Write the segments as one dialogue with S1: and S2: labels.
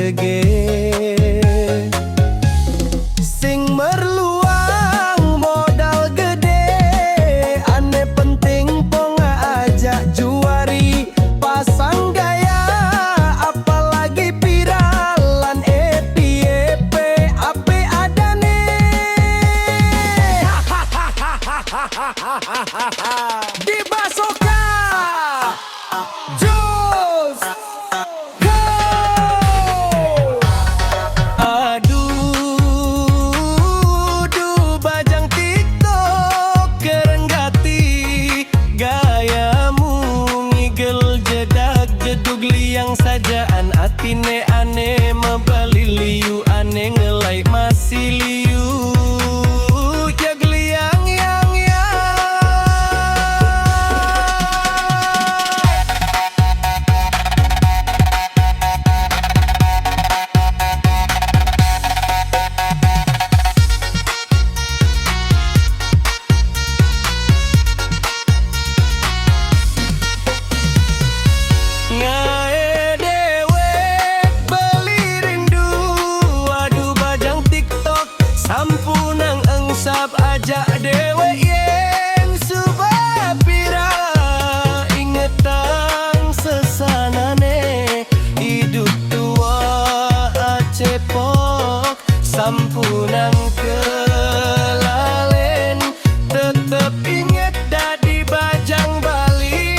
S1: dege sing merluang modal gede, ane penting ponga ajak juari pasang gaya apalagi viralan FYP ape adane di Basoka Jus Go. Aduh bajang TikTok kerenggati gayamu ngigel jedak jedug liang sajaan atine ane mebali liu ane ngelai masih liu jag liang yang ngae dewek beli rindu, aduh bajang TikTok sampunang engsap ajak dewek yang subah viral ingetang sesanane hidup tua acepok sampunang kelalen tetep inget dadi bajang Bali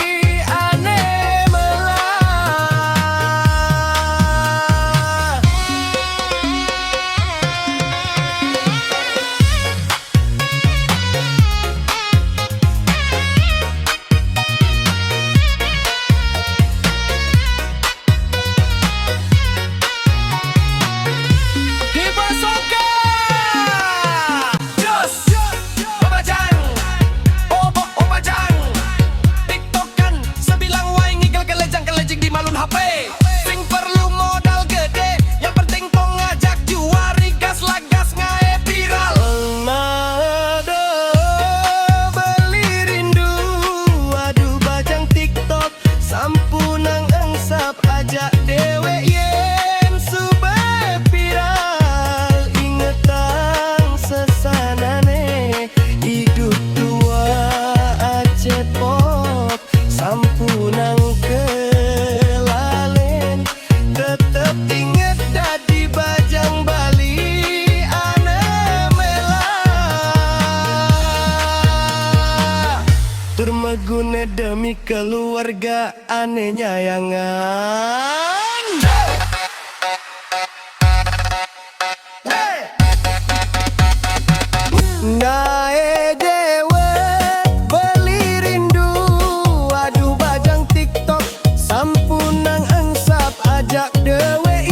S1: ane melah. Di Basoka Jus Obajang Obajang TikTokan sebilang wae ngigel kelejang di malun HP sing perlu modal gede yang penting kok ngajak juari gas lagas ngae viral nado beli rindu, aduh bajang TikTok sampunang engsap ajak dewek yen subah viral ingetang sesanane hidup tua acepok sampunang kelalen tetep inget dadi bajang Bali ane melah turmagune demi keluarga ane nyayangan. Ngae dewek beli rindu, aduh bajang TikTok sampunang engsap ajak dewek